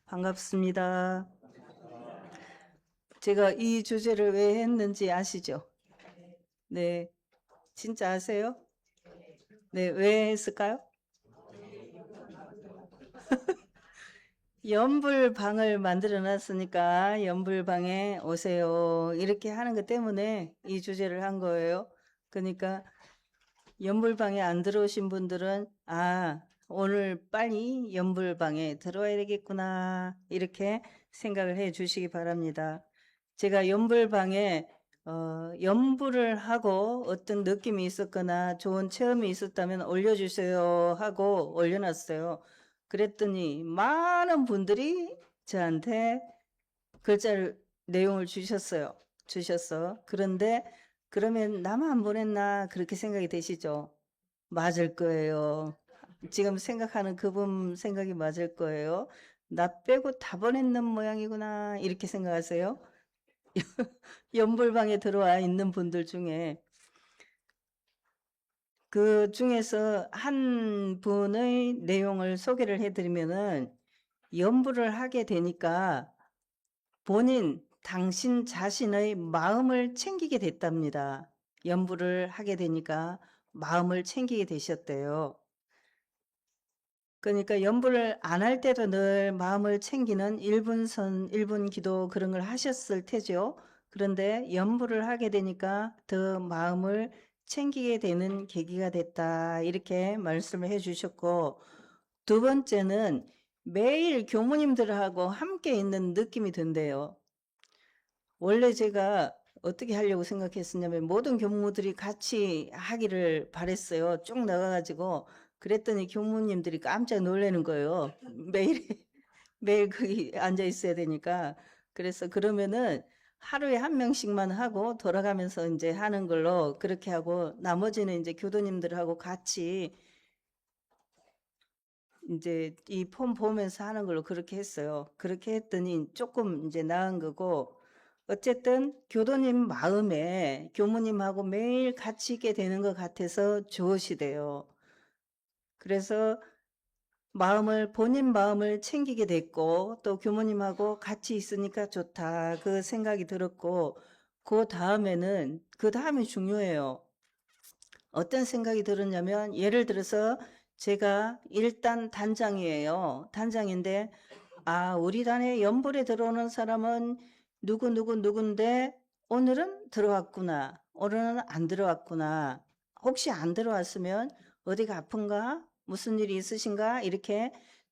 반갑습니다. 제가 이 주제를 왜 했는지 아시죠? 네, 진짜 아세요? 네, 왜 했을까요? 연불방을 만들어 놨으니까 연불방에 오세요. 이렇게 하는 것 때문에 이 주제를 한 거예요. 그러니까 연불방에 안 들어오신 분들은 오늘 빨리 연불방에 들어와야 되겠구나. 이렇게 생각을 해 주시기 바랍니다. 제가 연불방에 연불을 하고 어떤 느낌이 있었거나 좋은 체험이 있었다면 올려주세요 하고 올려놨어요. 그랬더니 많은 분들이 저한테 글자를 내용을 주셨어. 그런데 그러면 나만 안 보냈나 그렇게 생각이 되시죠? 맞을 거예요. 지금 생각하는 그분 생각이 맞을 거예요. 나 빼고 다 보냈는 모양이구나 이렇게 생각하세요? 연불방에 들어와 있는 분들 중에 그 중에서 한 분의 내용을 소개를 해드리면은 연불을 하게 되니까 당신 자신의 마음을 챙기게 됐답니다. 연불을 하게 되니까 마음을 챙기게 되셨대요. 그러니까 연불을 안 할 때도 늘 마음을 챙기는 1분 1분 기도 그런 걸 하셨을 테죠. 그런데 연불을 하게 되니까 더 마음을 챙기게 되는 계기가 됐다. 이렇게 말씀을 해 주셨고, 두 번째는 매일 교무님들하고 함께 있는 느낌이 든대요. 원래 제가 어떻게 하려고 생각했었냐면 모든 교무들이 같이 하기를 바랬어요. 쭉 나가가지고 그랬더니 교무님들이 깜짝 놀라는 거예요. 매일 매일 거기 앉아 있어야 되니까. 그래서 그러면은 하루에 한 명씩만 하고 돌아가면서 이제 하는 걸로 그렇게 하고 나머지는 이제 교도님들하고 같이 이제 이 폼 보면서 하는 걸로 그렇게 했어요. 그렇게 했더니 조금 이제 나은 거고, 어쨌든 교도님 마음에 교무님하고 매일 같이 있게 되는 것 같아서 좋으시대요. 그래서 본인 마음을 챙기게 됐고, 또 교무님하고 같이 있으니까 좋다. 그 생각이 들었고, 그 다음이 중요해요. 어떤 생각이 들었냐면, 예를 들어서 제가 일단 단장이에요. 단장인데, 우리 단에 연불에 들어오는 사람은 누군데 오늘은 들어왔구나. 오늘은 안 들어왔구나. 혹시 안 들어왔으면 어디가 아픈가? 무슨 일이 있으신가? 이렇게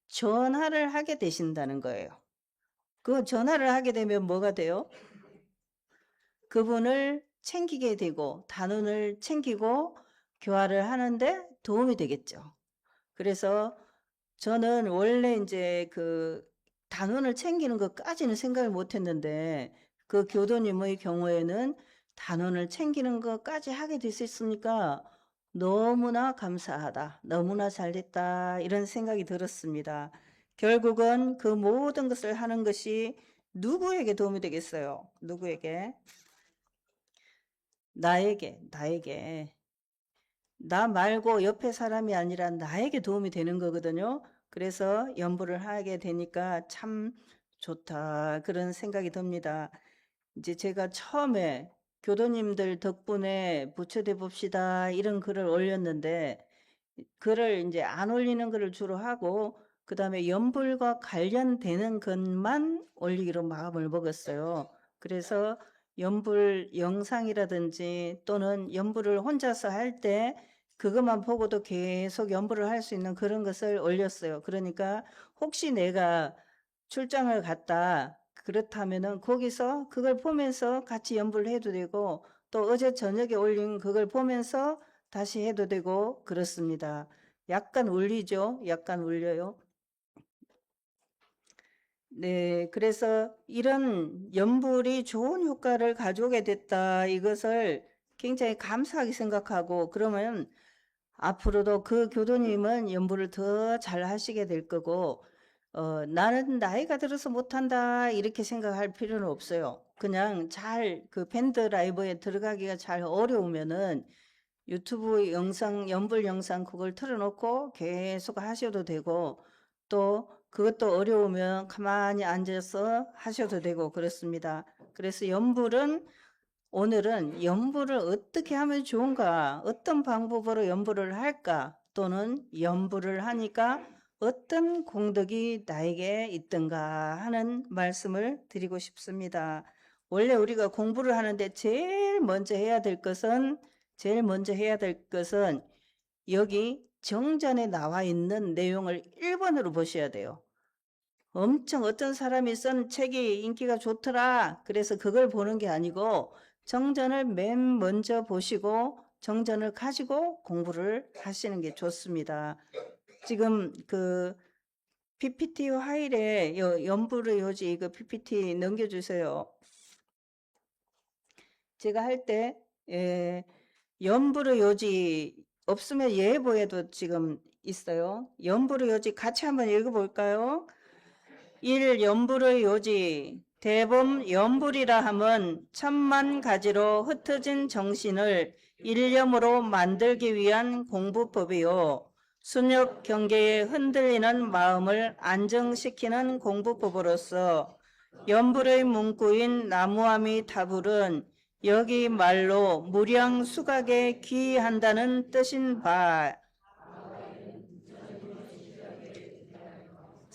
전화를 하게 되신다는 거예요. 그 전화를 하게 되면 뭐가 돼요? 그분을 챙기게 되고 단원을 챙기고 교화를 하는데 도움이 되겠죠. 그래서 저는 원래 이제 그 단원을 챙기는 것까지는 생각을 못 했는데 그 교도님의 경우에는 단원을 챙기는 것까지 하게 됐었으니까 너무나 감사하다. 너무나 잘됐다. 이런 생각이 들었습니다. 결국은 그 모든 것을 하는 것이 누구에게 도움이 되겠어요? 누구에게? 나에게. 나 말고 옆에 사람이 아니라 나에게 도움이 되는 거거든요. 그래서 연부를 하게 되니까 참 좋다. 그런 생각이 듭니다. 이제 제가 처음에 교도님들 덕분에 부처돼 봅시다. 이런 글을 올렸는데, 글을 이제 안 올리는 글을 주로 하고, 그 다음에 연불과 관련되는 것만 올리기로 마음을 먹었어요. 그래서 연불 영상이라든지 또는 연불을 혼자서 할 때 그것만 보고도 계속 연불을 할 수 있는 그런 것을 올렸어요. 그러니까 혹시 내가 출장을 갔다 그렇다면은 거기서 그걸 보면서 같이 연불을 해도 되고, 또 어제 저녁에 올린 그걸 보면서 다시 해도 되고 그렇습니다. 약간 울리죠? 약간 울려요. 네, 그래서 이런 연불이 좋은 효과를 가져오게 됐다. 이것을 굉장히 감사하게 생각하고, 그러면 앞으로도 그 교도님은 연불을 더 잘 하시게 될 거고, 나는 나이가 들어서 못한다. 이렇게 생각할 필요는 없어요. 그냥 그 밴드 라이브에 들어가기가 잘 어려우면은 유튜브 영상, 연불 영상 그걸 틀어놓고 계속 하셔도 되고, 또 그것도 어려우면 가만히 앉아서 하셔도 되고 그렇습니다. 그래서 오늘은 연부를 어떻게 하면 좋은가, 어떤 방법으로 연부를 할까, 또는 연부를 하니까 어떤 공덕이 나에게 있던가 하는 말씀을 드리고 싶습니다. 원래 우리가 공부를 하는데 제일 먼저 해야 될 것은 여기 정전에 나와 있는 내용을 1번으로 보셔야 돼요. 엄청 어떤 사람이 쓴 책이 인기가 좋더라. 그래서 그걸 보는 게 아니고 정전을 맨 먼저 보시고 정전을 가지고 공부를 하시는 게 좋습니다. 지금 그 PPT 파일에 연부를 요지 이거 PPT 넘겨주세요. 제가 할 때 연부를 요지 없으면 예보에도 지금 있어요. 연부를 요지 같이 한번 읽어볼까요? 1. 연불의 요지. 대범 연불이라 함은 천만 가지로 흩어진 정신을 일념으로 만들기 위한 공부법이요. 순역 경계에 흔들리는 마음을 안정시키는 공부법으로서 연불의 문구인 나무아미 타불은 여기 말로 무량 수각에 귀한다는 뜻인 바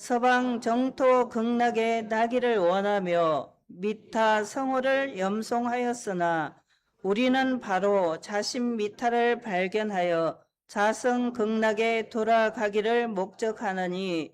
서방 정토 극락에 나기를 원하며 미타 성호를 염송하였으나 우리는 바로 자신 미타를 발견하여 자성 극락에 돌아가기를 목적하느니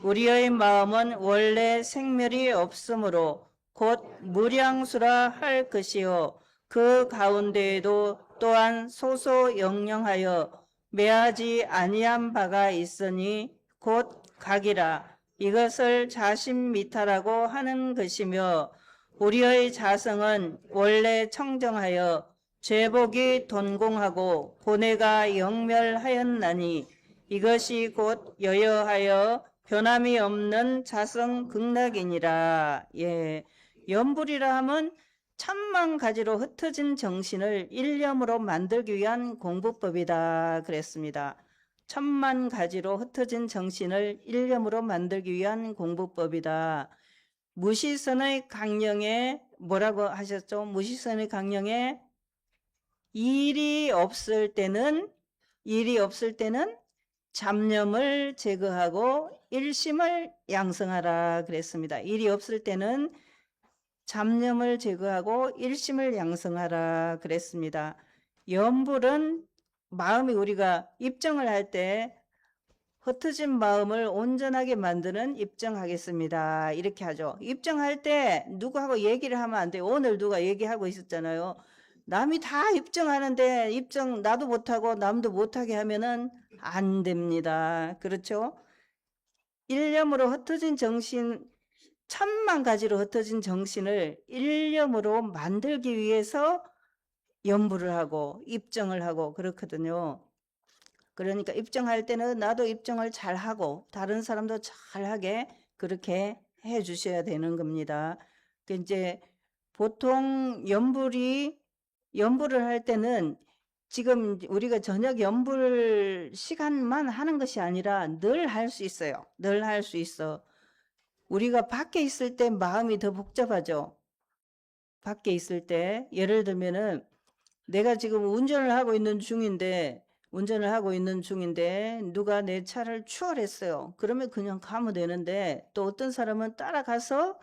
우리의 마음은 원래 생멸이 없으므로 곧 무량수라 할 것이요 그 가운데에도 또한 소소영령하여 매하지 아니한 바가 있으니 곧 각이라. 이것을 자신미타라고 하는 것이며 우리의 자성은 원래 청정하여 죄복이 돈공하고 고뇌가 영멸하였나니 이것이 곧 여여하여 변함이 없는 자성 극락이니라. 예, 연불이라 함은 천만 가지로 흩어진 정신을 일념으로 만들기 위한 공부법이다 그랬습니다. 천만 가지로 흩어진 정신을 일념으로 만들기 위한 공부법이다. 무시선의 강령에 뭐라고 하셨죠? 무시선의 강령에 일이 없을 때는 잡념을 제거하고 일심을 양성하라 그랬습니다. 일이 없을 때는 잡념을 제거하고 일심을 양성하라 그랬습니다. 연불은 마음이 우리가 입정을 할 때 흩어진 마음을 온전하게 만드는 입정하겠습니다. 이렇게 하죠. 입정할 때 누구하고 얘기를 하면 안 돼요. 오늘 누가 얘기하고 있었잖아요. 남이 다 입정하는데 입정 나도 못하고 남도 못하게 하면은 안 됩니다. 그렇죠? 일념으로 흩어진 정신, 천만 가지로 흩어진 정신을 일념으로 만들기 위해서 연부를 하고 입정을 하고 그렇거든요. 그러니까 입정할 때는 나도 입정을 잘하고 다른 사람도 잘하게 그렇게 해 주셔야 되는 겁니다. 이제 보통 연부를 할 때는 지금 우리가 저녁 연불 시간만 하는 것이 아니라 늘 할 수 있어요. 늘 할 수 있어. 우리가 밖에 있을 때 마음이 더 복잡하죠. 밖에 있을 때 예를 들면은 내가 지금 운전을 하고 있는 중인데 누가 내 차를 추월했어요. 그러면 그냥 가면 되는데 또 어떤 사람은 따라가서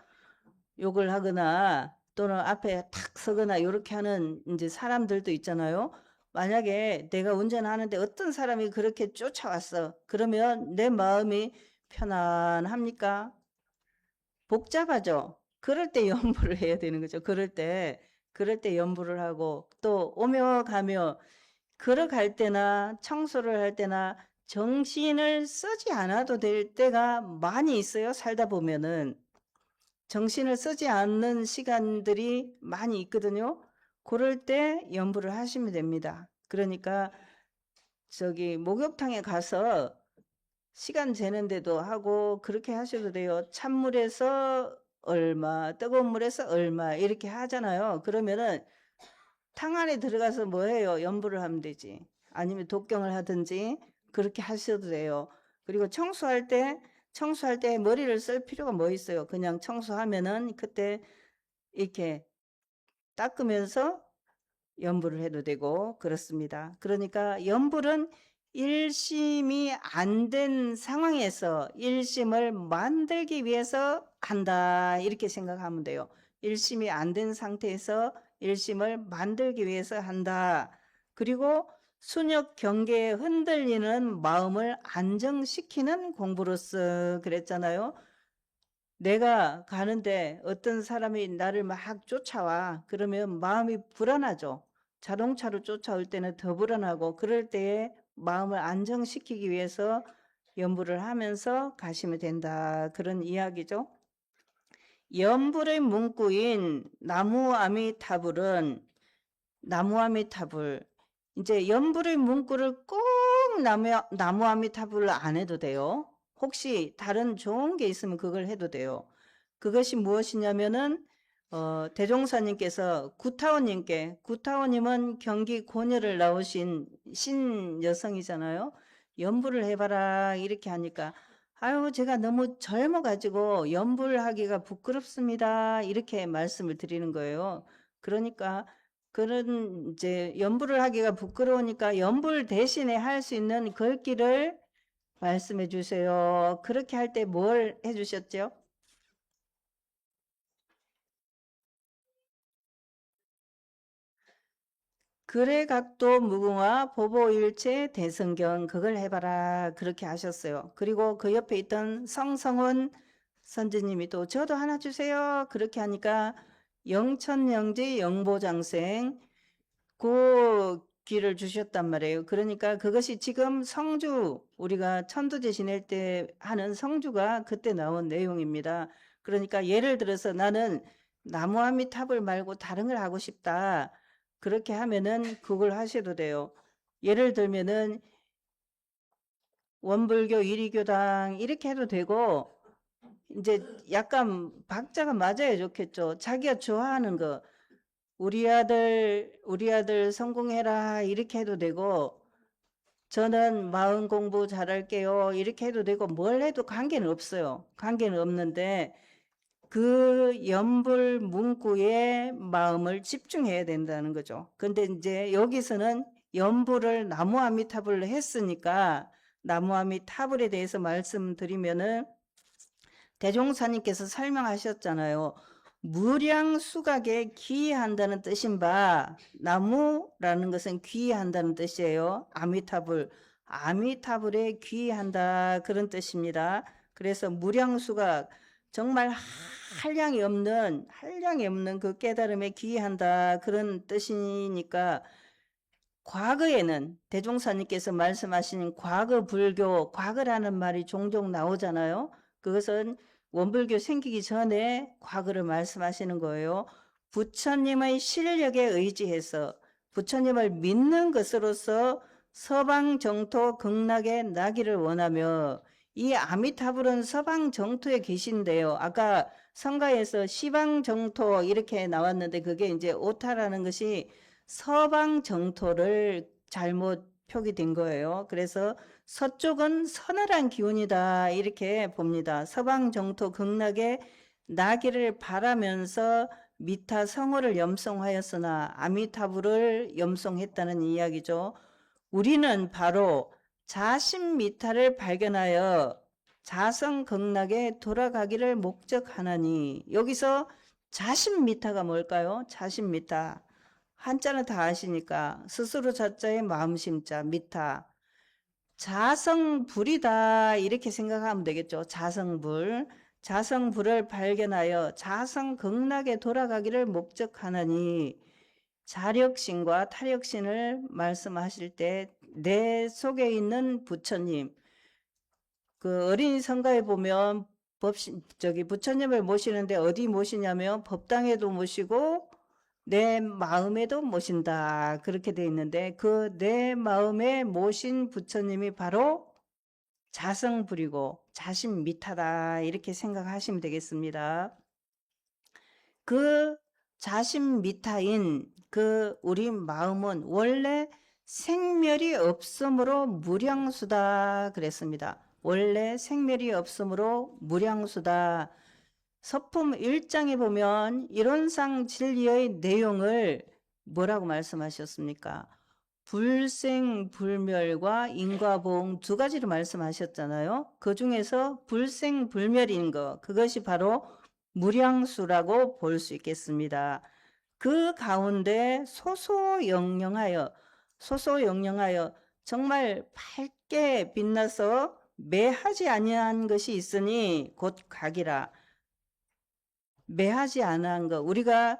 욕을 하거나 또는 앞에 탁 서거나 이렇게 하는 이제 사람들도 있잖아요. 만약에 내가 운전하는데 어떤 사람이 그렇게 쫓아왔어. 그러면 내 마음이 편안합니까? 복잡하죠. 그럴 때 연부를 해야 되는 거죠. 그럴 때 연부를 하고 또 오며 가며 걸어갈 때나 청소를 할 때나 정신을 쓰지 않아도 될 때가 많이 있어요. 살다 보면은 정신을 쓰지 않는 시간들이 많이 있거든요. 그럴 때 연부를 하시면 됩니다. 그러니까 저기 목욕탕에 가서 시간 재는데도 하고 그렇게 하셔도 돼요. 찬물에서 얼마, 뜨거운 물에서 얼마 이렇게 하잖아요. 그러면은 탕 안에 들어가서 뭐 해요? 연부를 하면 되지. 아니면 독경을 하든지 그렇게 하셔도 돼요. 그리고 청소할 때 청소할 때 머리를 쓸 필요가 뭐 있어요? 그냥 청소하면은 그때 이렇게 닦으면서 염불을 해도 되고 그렇습니다. 그러니까 염불은 일심이 안 된 상황에서 일심을 만들기 위해서 한다 이렇게 생각하면 돼요. 일심이 안 된 상태에서 일심을 만들기 위해서 한다. 그리고 순역 경계에 흔들리는 마음을 안정시키는 공부로서 그랬잖아요. 내가 가는데 어떤 사람이 나를 막 쫓아와. 그러면 마음이 불안하죠. 자동차로 쫓아올 때는 더 불안하고 그럴 때에 마음을 안정시키기 위해서 염불을 하면서 가시면 된다. 그런 이야기죠. 염불의 문구인 나무아미타불은 나무아미타불 이제 염불의 문구를 꼭 나무아미타불을 안 해도 돼요. 혹시 다른 좋은 게 있으면 그걸 해도 돼요. 그것이 무엇이냐면은 대종사님께서 구타원님은 경기 고녀를 나오신 신 여성이잖아요. 염불을 해봐라 이렇게 하니까 아유 제가 너무 젊어가지고 염불하기가 부끄럽습니다 이렇게 말씀을 드리는 거예요. 그러니까 그런 이제 염불을 하기가 부끄러우니까 염불 대신에 할 수 있는 글귀를 말씀해 주세요. 그렇게 할 때 뭘 해주셨죠? 그래각도 무궁화 보보일체 대성경 그걸 해봐라 그렇게 하셨어요. 그리고 그 옆에 있던 성성원 선지님이 또 저도 하나 주세요 그렇게 하니까 영천영지 영보장생 그 기를 주셨단 말이에요. 그러니까 그것이 지금 성주 우리가 천도제 지낼 때 하는 성주가 그때 나온 내용입니다. 그러니까 예를 들어서 나는 나무아미탑을 말고 다른 걸 하고 싶다. 그렇게 하면은 그걸 하셔도 돼요. 예를 들면은 원불교 일위교당 이렇게 해도 되고 이제 약간 박자가 맞아야 좋겠죠. 자기가 좋아하는 거 우리 아들 성공해라 이렇게 해도 되고 저는 마음 공부 잘할게요 이렇게 해도 되고 뭘 해도 관계는 없어요. 관계는 없는데 그 염불 문구에 마음을 집중해야 된다는 거죠. 근데 이제 여기서는 염불을 나무아미타불로 했으니까 나무아미타불에 대해서 말씀드리면은 대종사님께서 설명하셨잖아요. 무량수각에 귀의한다는 뜻인 바 나무라는 것은 귀의한다는 뜻이에요. 아미타불에 귀의한다 그런 뜻입니다. 그래서 무량수각 정말 한량이 없는 그 깨달음에 귀의한다 그런 뜻이니까 과거에는 대종사님께서 말씀하신 과거 불교, 과거라는 말이 종종 나오잖아요. 그것은 원불교 생기기 전에 과거를 말씀하시는 거예요. 부처님의 실력에 의지해서 부처님을 믿는 것으로서 서방 정토 극락에 나기를 원하며 이 아미타불은 서방 정토에 계신데요. 아까 성가에서 시방 정토 이렇게 나왔는데 그게 이제 오타라는 것이 서방 정토를 잘못 표기된 거예요. 그래서 서쪽은 서늘한 기운이다 이렇게 봅니다. 서방 정토 극락에 나기를 바라면서 미타 성호를 염송하였으나 아미타불을 염송했다는 이야기죠. 우리는 바로 자신 미타를 발견하여 자성 극락에 돌아가기를 목적하나니 여기서 자신 미타가 뭘까요? 자신 미타. 한자는 다 아시니까 스스로 자자의 마음심자 미타. 자성불이다 이렇게 생각하면 되겠죠. 자성불을 발견하여 자성극락에 돌아가기를 목적하나니 자력신과 타력신을 말씀하실 때 내 속에 있는 부처님 그 어린이 성가에 보면 부처님을 모시는데 어디 모시냐면 법당에도 모시고 내 마음에도 모신다 그렇게 돼 있는데 그 내 마음에 모신 부처님이 바로 자성불이고 자신미타다 이렇게 생각하시면 되겠습니다. 그 자신미타인 그 우리 마음은 원래 생멸이 없으므로 무량수다 그랬습니다. 원래 생멸이 없으므로 무량수다. 서품 1장에 보면 이론상 진리의 내용을 뭐라고 말씀하셨습니까? 불생불멸과 인과보응 두 가지로 말씀하셨잖아요. 그 중에서 불생불멸인 것, 그것이 바로 무량수라고 볼 수 있겠습니다. 그 가운데 소소영영하여 정말 밝게 빛나서 매하지 아니한 것이 있으니 곧 각이라. 매하지 아니한 것, 우리가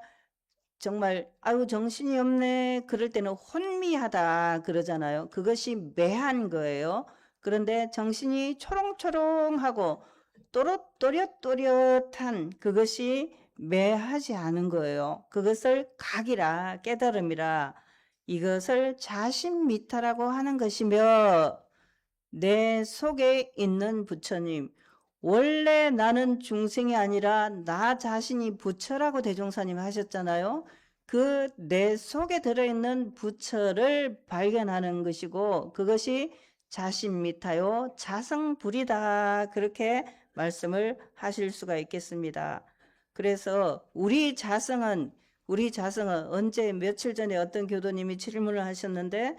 정말 아유 정신이 없네 그럴 때는 혼미하다 그러잖아요. 그것이 매한 거예요. 그런데 정신이 초롱초롱하고 또렷또렷한 그것이 매하지 않은 거예요. 그것을 각이라, 깨달음이라, 이것을 자신미타라고 하는 것이며, 내 속에 있는 부처님, 원래 나는 중생이 아니라 나 자신이 부처라고 대종사님 하셨잖아요. 그 내 속에 들어있는 부처를 발견하는 것이고, 그것이 자신미타요 자성불이다, 그렇게 말씀을 하실 수가 있겠습니다. 그래서 우리 자성은 언제 며칠 전에 어떤 교도님이 질문을 하셨는데,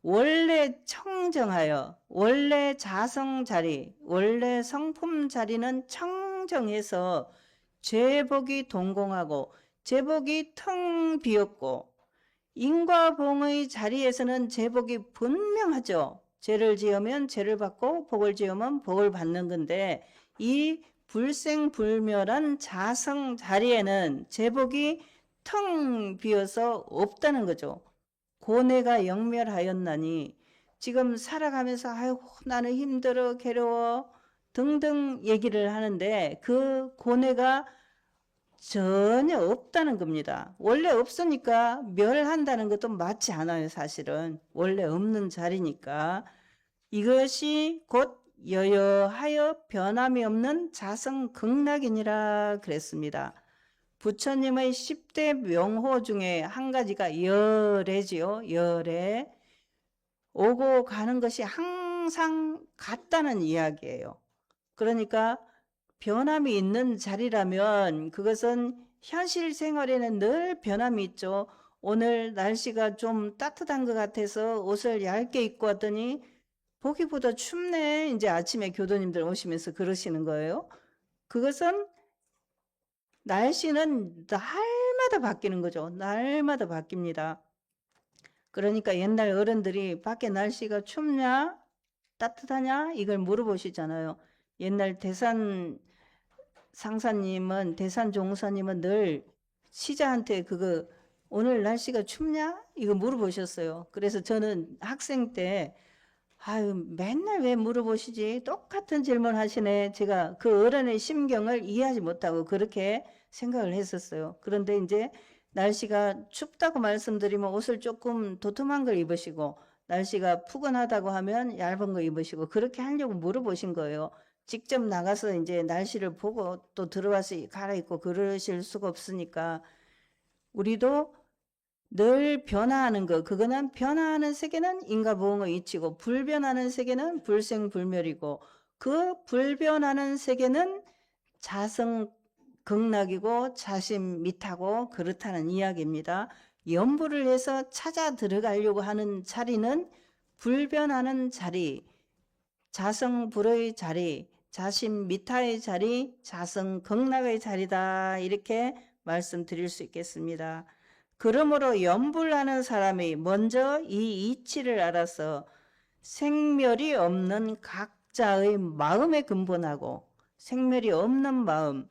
원래 청정하여, 원래 자성 자리, 원래 성품 자리는 청정해서 죄복이 동공하고 죄복이 텅 비었고, 인과봉의 자리에서는 죄복이 분명하죠. 죄를 지으면 죄를 받고 복을 지으면 복을 받는 건데, 이 불생불멸한 자성 자리에는 죄복이 텅 비어서 없다는 거죠. 고뇌가 영멸하였나니, 지금 살아가면서 아이고 나는 힘들어 괴로워 등등 얘기를 하는데 그 고뇌가 전혀 없다는 겁니다. 원래 없으니까 멸한다는 것도 맞지 않아요. 사실은 원래 없는 자리니까. 이것이 곧 여여하여 변함이 없는 자성극락이니라 그랬습니다. 부처님의 10대 명호 중에 한 가지가 열애지요. 열애. 오고 가는 것이 항상 같다는 이야기예요. 그러니까 변함이 있는 자리라면 그것은 현실 생활에는 늘 변함이 있죠. 오늘 날씨가 좀 따뜻한 것 같아서 옷을 얇게 입고 왔더니 보기보다 춥네. 이제 아침에 교도님들 오시면서 그러시는 거예요. 그것은 날씨는 날마다 바뀌는 거죠. 날마다 바뀝니다. 그러니까 옛날 어른들이 밖에 날씨가 춥냐? 따뜻하냐? 이걸 물어보시잖아요. 옛날 대산 종사님은 늘 시자한테 그거 오늘 날씨가 춥냐? 이거 물어보셨어요. 그래서 저는 학생 때 아유 맨날 왜 물어보시지? 똑같은 질문 하시네. 제가 그 어른의 심경을 이해하지 못하고 그렇게 생각을 했었어요. 그런데 이제 날씨가 춥다고 말씀드리면 옷을 조금 도톰한 걸 입으시고, 날씨가 푸근하다고 하면 얇은 거 입으시고, 그렇게 하려고 물어보신 거예요. 직접 나가서 이제 날씨를 보고 또 들어와서 갈아입고 그러실 수가 없으니까, 우리도 늘 변화하는 것, 그거는 변화하는 세계는 인과보응의 이치고, 불변하는 세계는 불생불멸이고, 그 불변하는 세계는 자성극락이고 자신미타고 그렇다는 이야기입니다. 연부를 해서 찾아 들어가려고 하는 자리는 불변하는 자리, 자성불의 자리, 자신미타의 자리, 자성극락의 자리다, 이렇게 말씀드릴 수 있겠습니다. 그러므로 연불하는 사람이 먼저 이 이치를 알아서 생멸이 없는 각자의 마음에 근본하고, 생멸이 없는 마음,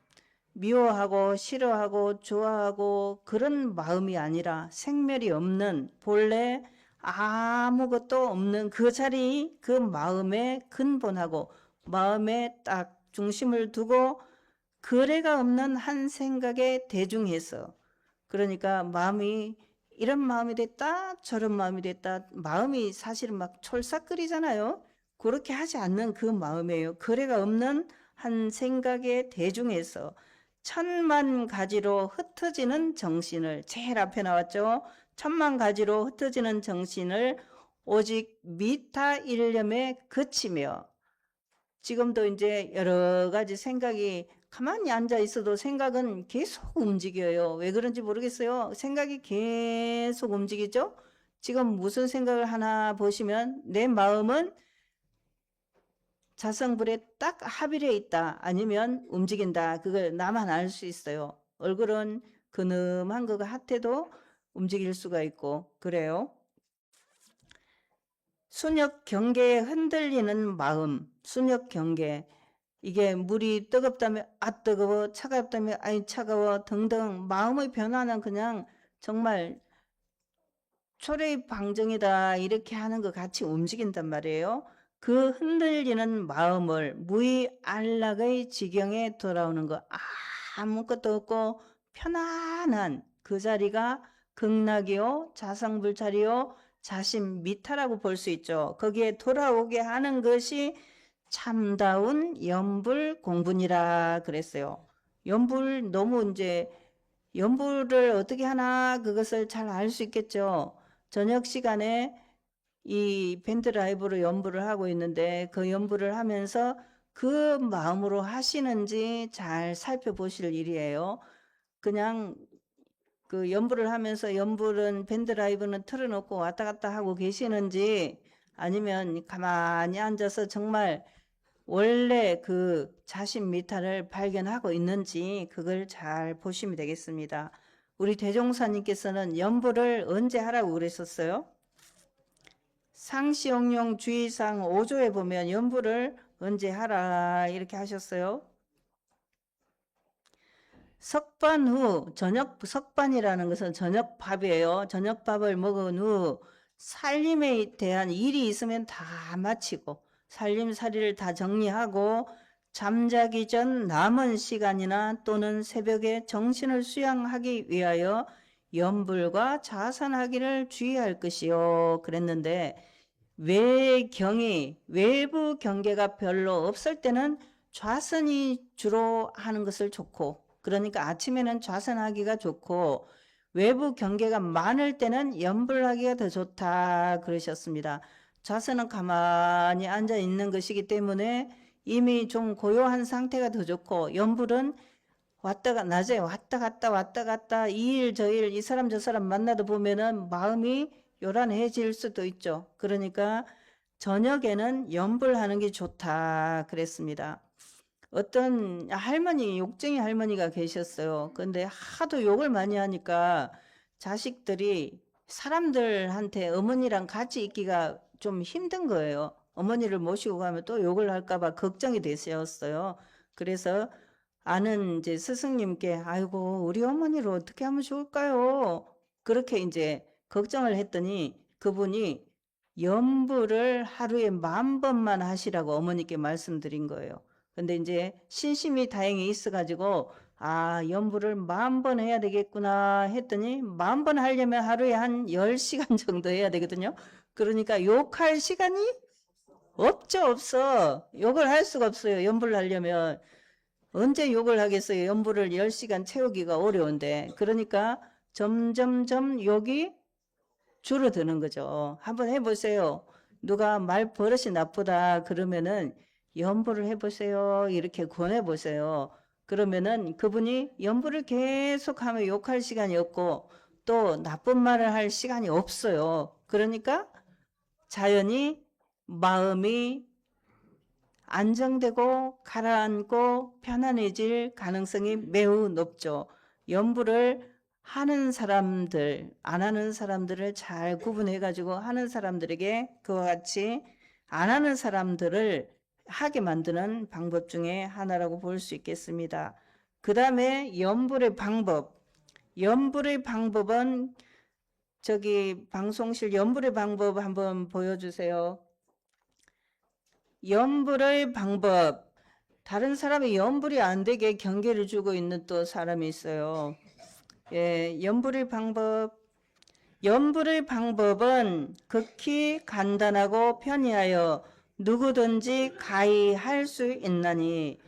미워하고 싫어하고 좋아하고 그런 마음이 아니라 생멸이 없는, 본래 아무것도 없는 그 자리, 그 마음에 근본하고 마음에 딱 중심을 두고 거래가 없는 한 생각에 대중해서, 그러니까 마음이 이런 마음이 됐다 저런 마음이 됐다, 마음이 사실은 막 촐싹거리잖아요. 그렇게 하지 않는 그 마음이에요. 거래가 없는 한 생각에 대중해서 천만 가지로 흩어지는 정신을, 제일 앞에 나왔죠. 천만 가지로 흩어지는 정신을 오직 미타 일념에 그치며, 지금도 이제 여러 가지 생각이 가만히 앉아 있어도 생각은 계속 움직여요. 왜 그런지 모르겠어요. 생각이 계속 움직이죠? 지금 무슨 생각을 하나 보시면 내 마음은 자성불에 딱 합일해 있다. 아니면 움직인다. 그걸 나만 알 수 있어요. 얼굴은 근엄한 것 같아도 움직일 수가 있고 그래요. 순역 경계에 흔들리는 마음, 순역 경계. 이게 물이 뜨겁다면 아 뜨거워, 차갑다면 아이 차가워 등등 마음의 변화는 그냥 정말 초래방정이다 이렇게 하는 것 같이 움직인단 말이에요. 그 흔들리는 마음을 무의안락의 지경에 돌아오는 거 아무것도 없고 편안한 그 자리가 극락이요 자성불찰이요 자신미타라고 볼 수 있죠. 거기에 돌아오게 하는 것이 참다운 연불 공분이라 그랬어요. 연불 너무 이제 연불을 어떻게 하나 그것을 잘 알 수 있겠죠. 저녁 시간에 이 밴드 라이브로 연부를 하고 있는데 그 연부를 하면서 그 마음으로 하시는지 잘 살펴보실 일이에요. 그냥 그 연부를 하면서 연불은 밴드 라이브는 틀어놓고 왔다 갔다 하고 계시는지 아니면 가만히 앉아서 정말 원래 그 자신 미타를 발견하고 있는지 그걸 잘 보시면 되겠습니다. 우리 대종사님께서는 연부를 언제 하라고 그랬었어요? 상시용용 주의사항 5조에 보면 연부를 언제 하라 이렇게 하셨어요. 석반 후 저녁 석반이라는 것은 저녁밥이에요. 저녁밥을 먹은 후 살림에 대한 일이 있으면 다 마치고 살림살이를 다 정리하고 잠자기 전 남은 시간이나 또는 새벽에 정신을 수양하기 위하여 염불과 자산하기를 주의할 것이요 그랬는데 외경이 외부 경계가 별로 없을 때는 좌선이 주로 하는 것을 좋고 그러니까 아침에는 좌선하기가 좋고 외부 경계가 많을 때는 염불하기가 더 좋다 그러셨습니다. 좌선은 가만히 앉아 있는 것이기 때문에 이미 좀 고요한 상태가 더 좋고 염불은 왔다가 낮에 왔다 갔다 이 일 저 일 이 사람 저 사람 만나다 보면은 마음이 요란해질 수도 있죠. 그러니까 저녁에는 염불하는 게 좋다 그랬습니다. 어떤 할머니 욕쟁이 할머니가 계셨어요. 근데 하도 욕을 많이 하니까 자식들이 사람들한테 어머니랑 같이 있기가 좀 힘든 거예요. 어머니를 모시고 가면 또 욕을 할까봐 걱정이 되셨어요. 그래서 아는 이제 스승님께 아이고 우리 어머니를 어떻게 하면 좋을까요? 그렇게 이제 걱정을 했더니 그분이 염불을 하루에 10,000번만 하시라고 어머니께 말씀드린 거예요. 근데 이제 신심이 다행히 있어가지고 아 염불을 10,000번 해야 되겠구나 했더니 10,000번 하려면 하루에 한 10시간 정도 해야 되거든요. 그러니까 욕할 시간이 없어. 욕을 할 수가 없어요. 염불을 하려면. 언제 욕을 하겠어요. 염불을 10시간 채우기가 어려운데. 그러니까 점점점 욕이 줄어드는 거죠. 한번 해보세요. 누가 말 버릇이 나쁘다 그러면은 염불을 해보세요. 이렇게 권해보세요. 그러면은 그분이 염불을 계속하면 욕할 시간이 없고 또 나쁜 말을 할 시간이 없어요. 그러니까 자연히 마음이 안정되고 가라앉고 편안해질 가능성이 매우 높죠. 염불을 하는 사람들, 안 하는 사람들을 잘 구분해 가지고 하는 사람들에게 그와 같이 안 하는 사람들을 하게 만드는 방법 중에 하나라고 볼 수 있겠습니다. 그 다음에 염불의 방법. 염불의 방법은 저기 방송실 염불의 방법 한번 보여주세요. 염불의 방법. 다른 사람이 염불이 안 되게 경계를 주고 있는 또 사람이 있어요. 예, 염불의 방법. 염불의 방법은 극히 간단하고 편리하여 누구든지 가히 할 수 있나니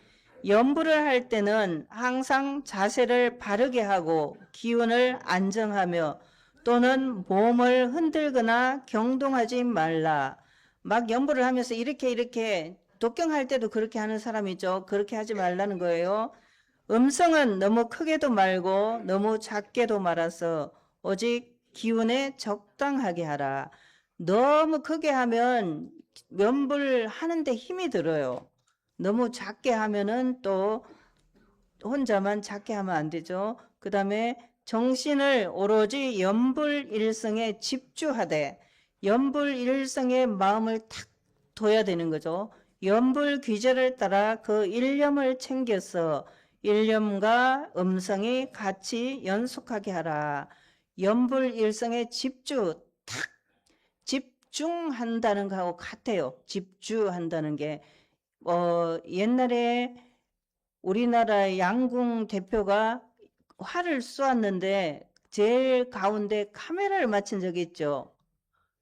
염불을 할 때는 항상 자세를 바르게 하고 기운을 안정하며 또는 몸을 흔들거나 경동하지 말라. 막 염불을 하면서 이렇게 독경할 때도 그렇게 하는 사람이 있죠. 그렇게 하지 말라는 거예요. 음성은 너무 크게도 말고 너무 작게도 말아서 오직 기운에 적당하게 하라. 너무 크게 하면 면불하는데 힘이 들어요. 너무 작게 하면은 또 혼자만 작게 하면 안 되죠. 그 다음에 정신을 오로지 연불일성에 집중하되 연불일성에 마음을 탁 둬야 되는 거죠. 연불귀재를 따라 그 일념을 챙겨서 일념과 음성이 같이 연속하게 하라. 연불일성에 탁 집중한다는 거하고 같아요. 집중한다는 게 옛날에 우리나라의 양궁 대표가 활을 쏘았는데 제일 가운데 카메라를 맞춘 적이 있죠.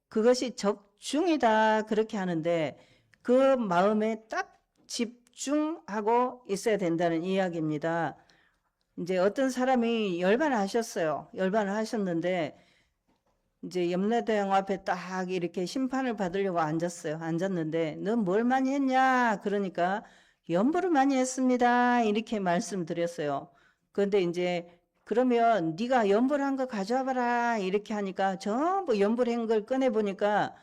그것이 적중이다 그렇게 하는데 그 마음에 딱 집중하고 있어야 된다는 이야기입니다. 이제 어떤 사람이 열반을 하셨어요. 열반을 하셨는데 이제 염라대왕 앞에 딱 이렇게 심판을 받으려고 앉았어요. 앉았는데 넌 뭘 많이 했냐? 그러니까 연불을 많이 했습니다. 이렇게 말씀드렸어요. 그런데 이제 그러면 네가 연불한 거 가져와 봐라. 이렇게 하니까 전부 연불한 걸 꺼내 보니까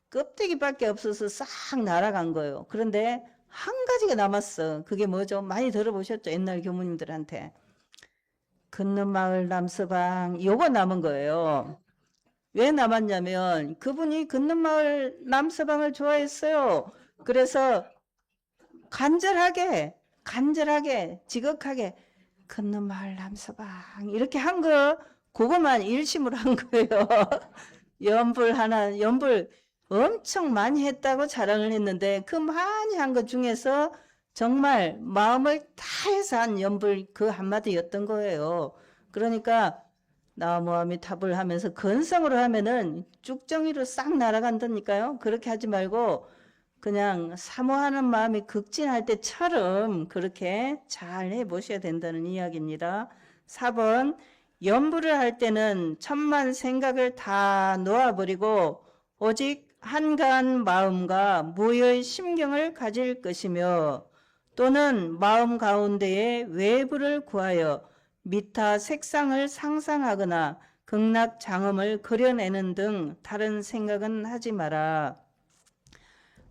껍데기밖에 없어서 싹 날아간 거예요. 그런데 한 가지가 남았어. 그게 뭐죠? 많이 들어보셨죠? 옛날 교무님들한테. 건너마을 남서방 요거 남은 거예요. 왜 남았냐면 그분이 건너마을 남서방을 좋아했어요. 그래서 간절하게 지극하게 건너마을 남서방 이렇게 한 거 그거만 일심으로 한 거예요. 연불 엄청 많이 했다고 자랑을 했는데 그 많이 한 것 중에서 정말 마음을 다해서 한 연불 그 한마디였던 거예요. 그러니까 나무아미 탑을 하면서 건성으로 하면은 쭉정이로 싹 날아간다니까요. 그렇게 하지 말고 그냥 사모하는 마음이 극진할 때처럼 그렇게 잘 해보셔야 된다는 이야기입니다. 4번 연불을 할 때는 천만 생각을 다 놓아버리고 오직 한가한 마음과 무의 심경을 가질 것이며 또는 마음 가운데에 외부를 구하여 미타 색상을 상상하거나 극락 장엄을 그려내는 등 다른 생각은 하지 마라.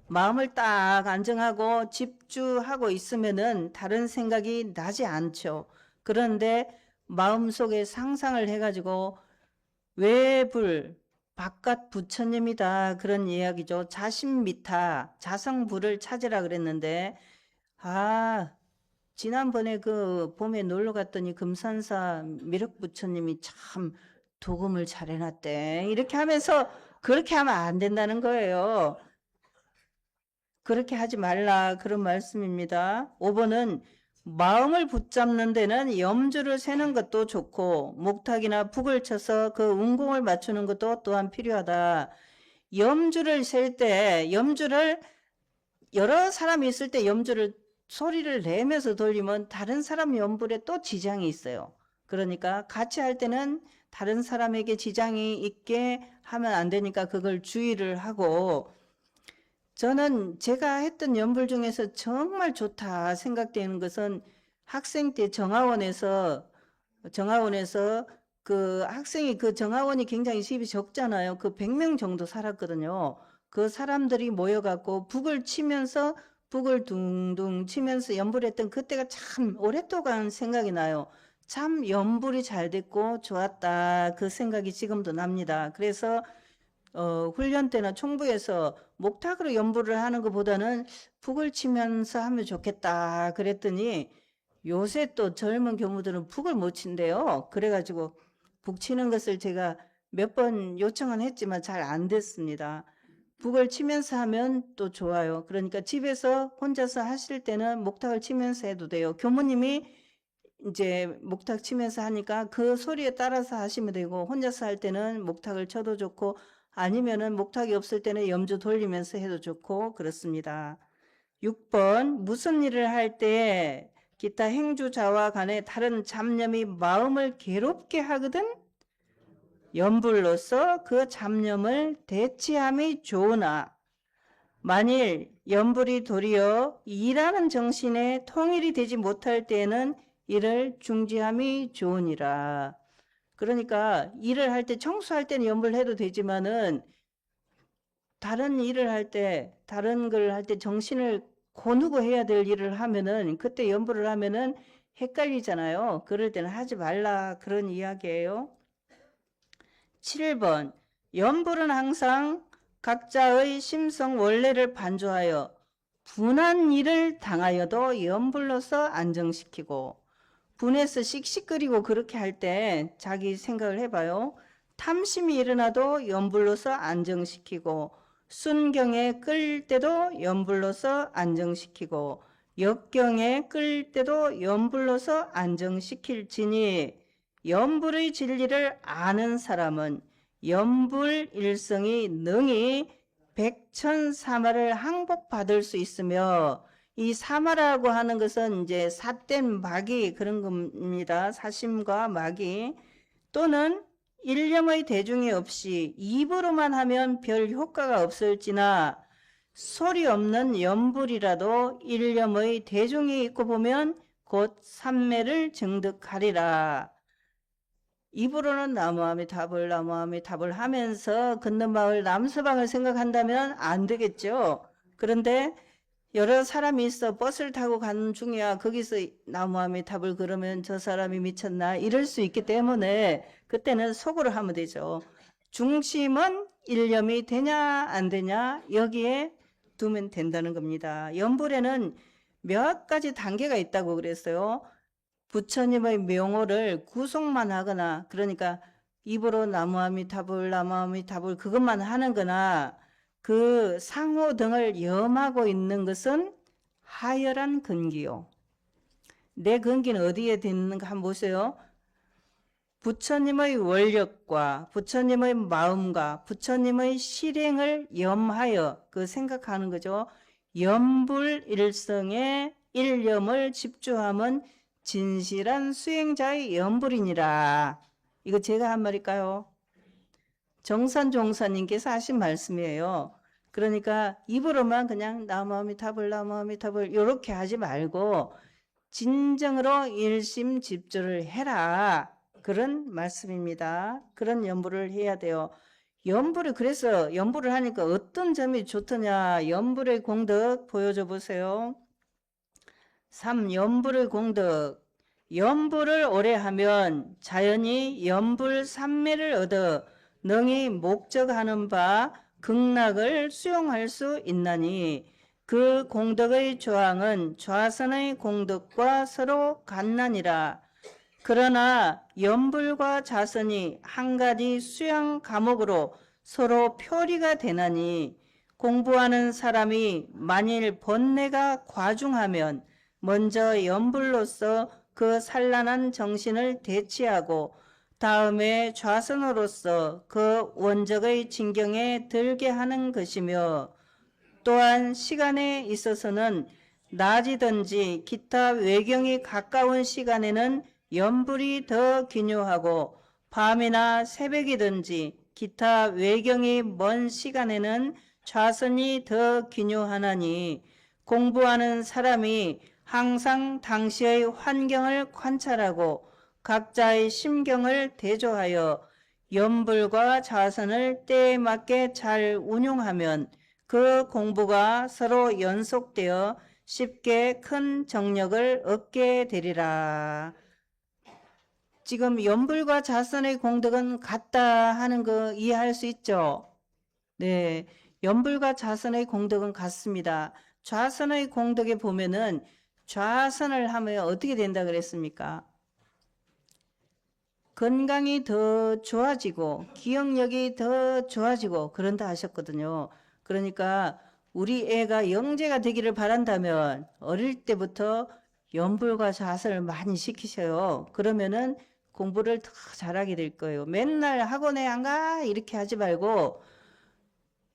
마음을 딱 안정하고 집중하고 있으면은 다른 생각이 나지 않죠. 그런데 마음속에 상상을 해가지고 외불 바깥 부처님이다 그런 이야기죠. 자신미타 자성불을 찾으라 그랬는데 지난번에 그 봄에 놀러 갔더니 금산사 미륵부처님이 참 도금을 잘 해놨대. 이렇게 하면서 그렇게 하면 안 된다는 거예요. 그렇게 하지 말라 그런 말씀입니다. 5번은 마음을 붙잡는 데는 염주를 세는 것도 좋고 목탁이나 북을 쳐서 그 운공을 맞추는 것도 또한 필요하다. 염주를 셀 때 염주를 여러 사람이 있을 때 염주를 소리를 내면서 돌리면 다른 사람 연불에 또 지장이 있어요. 그러니까 같이 할 때는 다른 사람에게 지장이 있게 하면 안 되니까 그걸 주의를 하고 저는 제가 했던 연불 중에서 정말 좋다 생각되는 것은 학생 때 정하원에서 그 학생이 그 정하원이 굉장히 집이 적잖아요. 그 100명 정도 살았거든요. 그 사람들이 모여갖고 북을 치면서 북을 둥둥 치면서 연불했던 그때가 참 오랫동안 생각이 나요. 참 연불이 잘 됐고 좋았다 그 생각이 지금도 납니다. 그래서 훈련 때나 총부에서 목탁으로 연불을 하는 것보다는 북을 치면서 하면 좋겠다 그랬더니 요새 또 젊은 교무들은 북을 못 친대요. 그래가지고 북 치는 것을 제가 몇 번 요청은 했지만 잘 안 됐습니다. 북을 치면서 하면 또 좋아요. 그러니까 집에서 혼자서 하실 때는 목탁을 치면서 해도 돼요. 교무님이 이제 목탁 치면서 하니까 그 소리에 따라서 하시면 되고 혼자서 할 때는 목탁을 쳐도 좋고 아니면은 목탁이 없을 때는 염주 돌리면서 해도 좋고 그렇습니다. 6번 무슨 일을 할 때 기타 행주자와 간에 다른 잡념이 마음을 괴롭게 하거든 연불로서 그 잡념을 대치함이 좋으나 만일 연불이 도리어 일하는 정신에 통일이 되지 못할 때에는 이를 중지함이 좋으니라. 그러니까 일을 할 때, 청소할 때는 연불을 해도 되지만은 다른 일을 할 때, 다른 걸 할 때 정신을 고누고 해야 될 일을 하면은, 그때 연불을 하면은 헷갈리잖아요. 그럴 때는 하지 말라, 그런 이야기예요. 7번, 연불은 항상 각자의 심성 원래를 반조하여 분한 일을 당하여도 연불로서 안정시키고, 분해서 씩씩거리고 그렇게 할 때 자기 생각을 해봐요. 탐심이 일어나도 연불로서 안정시키고, 순경에 끌 때도 연불로서 안정시키고, 역경에 끌 때도 연불로서 안정시킬지니, 연불의 진리를 아는 사람은 연불 일성이 능히 백천사마를 항복받을 수 있으며, 이 사마라고 하는 것은 이제 삿된 마귀 그런 겁니다. 사심과 마귀. 또는 일념의 대중이 없이 입으로만 하면 별 효과가 없을지나 소리 없는 연불이라도 일념의 대중이 있고 보면 곧 삼매를 증득하리라. 입으로는 나무아미타불 나무아미타불 하면서 건너마을 남서방을 생각한다면 안 되겠죠. 그런데 여러 사람이 있어 버스를 타고 가는 중이야. 거기서 나무아미타불 그러면 저 사람이 미쳤나 이럴 수 있기 때문에 그때는 속으로 하면 되죠. 중심은 일념이 되냐 안 되냐 여기에 두면 된다는 겁니다. 연불에는 몇 가지 단계가 있다고 그랬어요. 부처님의 명호를 구속만 하거나, 그러니까 입으로 나무아미타불 나무아미타불 그것만 하는 거나 그 상호 등을 염하고 있는 것은 하열한 근기요. 내 근기는 어디에 있는가 한번 보세요. 부처님의 원력과 부처님의 마음과 부처님의 실행을 염하여 그 생각하는 거죠. 연불일성의 일념을 집중하면 진실한 수행자의 연불이니라. 이거 제가 한 말일까요? 정산종사님께서 하신 말씀이에요. 그러니까 입으로만 그냥 나무아미타불 나무아미타불 이렇게 하지 말고 진정으로 일심집조를 해라. 그런 말씀입니다. 그런 연불을 해야 돼요. 연불을 그래서 연불을 하니까 어떤 점이 좋더냐. 연불의 공덕 보여줘 보세요. 3. 연불의 공덕. 연불을 오래 하면 자연히 연불 삼매를 얻어 능히 목적하는 바 극락을 수용할 수 있나니 그 공덕의 조항은 좌선의 공덕과 서로 같나니라. 그러나 연불과 자선이 한 가지 수양 과목으로 서로 표리가 되나니 공부하는 사람이 만일 번뇌가 과중하면 먼저 연불로서 그 산란한 정신을 대치하고 다음에 좌선으로서 그 원적의 진경에 들게 하는 것이며 또한 시간에 있어서는 낮이든지 기타 외경이 가까운 시간에는 연불이 더 기묘하고 밤이나 새벽이든지 기타 외경이 먼 시간에는 좌선이 더 기묘하나니 공부하는 사람이 항상 당시의 환경을 관찰하고 각자의 심경을 대조하여 연불과 좌선을 때에 맞게 잘 운용하면 그 공부가 서로 연속되어 쉽게 큰 정력을 얻게 되리라. 지금 연불과 좌선의 공덕은 같다 하는 거 이해할 수 있죠? 네, 연불과 좌선의 공덕은 같습니다. 좌선의 공덕에 보면은 좌선을 하면 어떻게 된다 그랬습니까? 건강이 더 좋아지고 기억력이 더 좋아지고 그런다 하셨거든요. 그러니까 우리 애가 영재가 되기를 바란다면 어릴 때부터 연불과 좌선을 많이 시키셔요. 그러면은 공부를 더 잘하게 될 거예요. 맨날 학원에 안 가 이렇게 하지 말고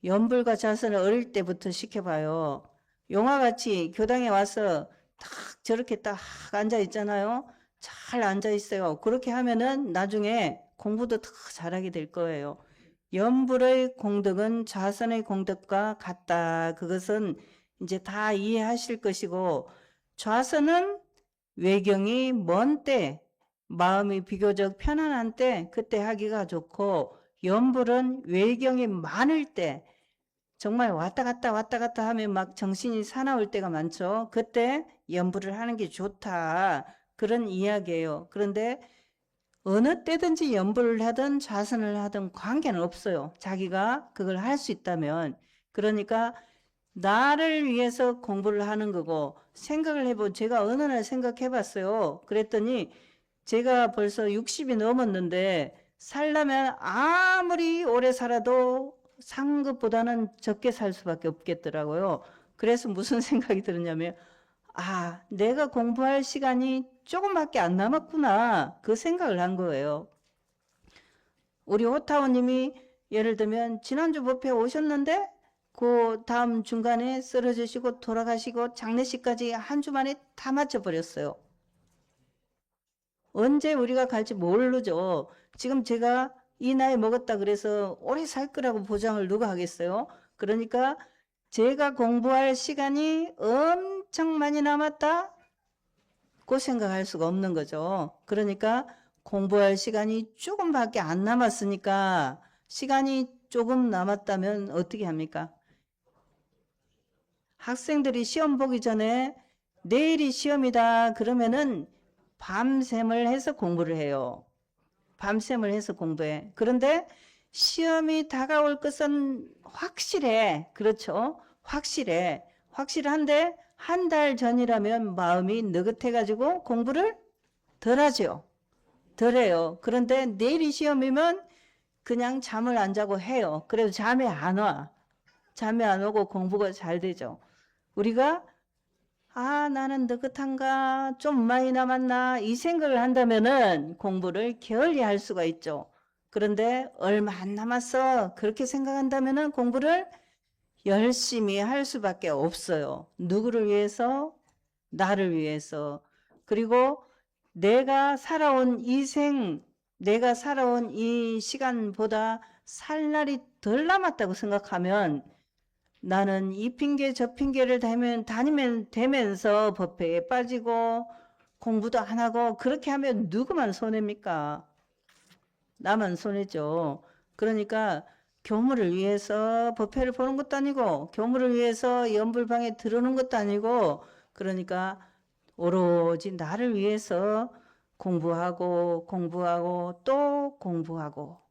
연불과 좌선을 어릴 때부터 시켜봐요. 용화같이 교당에 와서 딱 저렇게 딱 앉아 있잖아요. 잘 앉아 있어요. 그렇게 하면은 나중에 공부도 더 잘하게 될 거예요. 연불의 공덕은 좌선의 공덕과 같다. 그것은 이제 다 이해하실 것이고, 좌선은 외경이 먼 때, 마음이 비교적 편안한 때 그때 하기가 좋고, 연불은 외경이 많을 때, 정말 왔다 갔다 하면 막 정신이 사나울 때가 많죠. 그때 연불을 하는 게 좋다, 그런 이야기예요. 그런데 어느 때든지 연불을 하든 좌선을 하든 관계는 없어요. 자기가 그걸 할 수 있다면. 그러니까 나를 위해서 공부를 하는 거고, 생각을 해보, 제가 어느 날 생각해 봤어요. 그랬더니 제가 벌써 60이 넘었는데, 살려면 아무리 오래 살아도 산 것보다는 적게 살 수밖에 없겠더라고요. 그래서 무슨 생각이 들었냐면, 아, 내가 공부할 시간이 조금밖에 안 남았구나, 그 생각을 한 거예요. 우리 호타오님이 예를 들면 지난주 법회 오셨는데 그 다음 중간에 쓰러지시고 돌아가시고 장례식까지 한 주 만에 다 마쳐버렸어요. 언제 우리가 갈지 모르죠. 지금 제가 이 나이 먹었다 그래서 오래 살 거라고 보장을 누가 하겠어요? 그러니까 제가 공부할 시간이 엄청 많이 남았다, 그 생각할 수가 없는 거죠. 그러니까 공부할 시간이 조금밖에 안 남았으니까, 시간이 조금 남았다면 어떻게 합니까? 학생들이 시험 보기 전에 내일이 시험이다 그러면은 밤샘을 해서 공부를 해요. 밤샘을 해서 공부해. 그런데 시험이 다가올 것은 확실해. 그렇죠? 확실해. 확실한데 한 달 전이라면 마음이 느긋해가지고 공부를 덜 하죠. 덜 해요. 그런데 내일이 시험이면 그냥 잠을 안 자고 해요. 그래도 잠이 안 와. 잠이 안 오고 공부가 잘 되죠. 우리가 나는 느긋한가, 좀 많이 남았나, 이 생각을 한다면은 공부를 게을리 할 수가 있죠. 그런데 얼마 안 남았어, 그렇게 생각한다면은 공부를 열심히 할 수밖에 없어요. 누구를 위해서? 나를 위해서. 그리고 내가 살아온 이 내가 살아온 이 시간보다 살 날이 덜 남았다고 생각하면, 나는 이 핑계 저 핑계를 다니면 되면서 법회에 빠지고 공부도 안 하고, 그렇게 하면 누구만 손해입니까? 나만 손해죠. 그러니까 교무를 위해서 법회를 보는 것도 아니고, 교무를 위해서 연불방에 들어오는 것도 아니고, 그러니까 오로지 나를 위해서 공부하고 또 공부하고.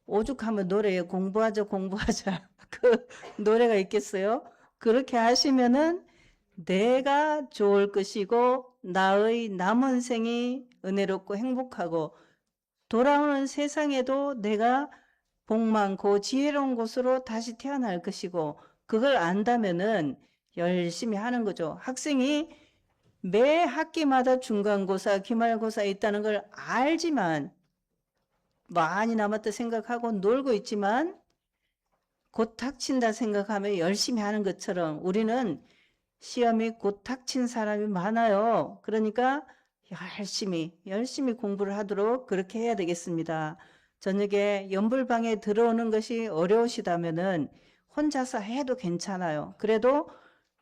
오죽하면 노래에 공부하자 공부하자 그 노래가 있겠어요? 그렇게 하시면은 내가 좋을 것이고, 나의 남은 생이 은혜롭고 행복하고, 돌아오는 세상에도 내가 복 많고 지혜로운 곳으로 다시 태어날 것이고, 그걸 안다면은 열심히 하는 거죠. 학생이 매 학기마다 중간고사, 기말고사 있다는 걸 알지만, 많이 남았다 생각하고 놀고 있지만, 곧 닥친다 생각하며 열심히 하는 것처럼 우리는 시험이 곧 닥친 사람이 많아요. 그러니까 열심히 공부를 하도록 그렇게 해야 되겠습니다. 저녁에 연불방에 들어오는 것이 어려우시다면은 혼자서 해도 괜찮아요. 그래도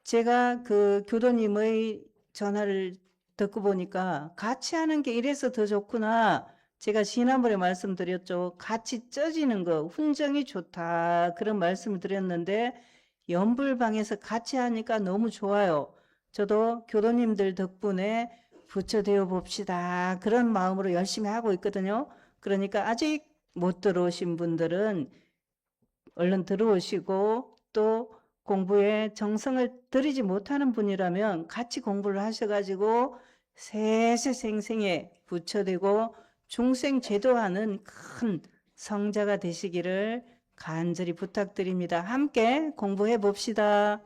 제가 그 교도님의 전화를 듣고 보니까 같이 하는 게 이래서 더 좋구나. 제가 지난번에 말씀드렸죠. 같이 쪄지는 거, 훈정이 좋다, 그런 말씀을 드렸는데, 연불방에서 같이 하니까 너무 좋아요. 저도 교도님들 덕분에 부처되어 봅시다, 그런 마음으로 열심히 하고 있거든요. 그러니까 아직 못 들어오신 분들은 얼른 들어오시고, 또 공부에 정성을 들이지 못하는 분이라면 같이 공부를 하셔가지고 세세생생에 부처되고 중생제도하는 큰 성자가 되시기를 간절히 부탁드립니다. 함께 공부해 봅시다.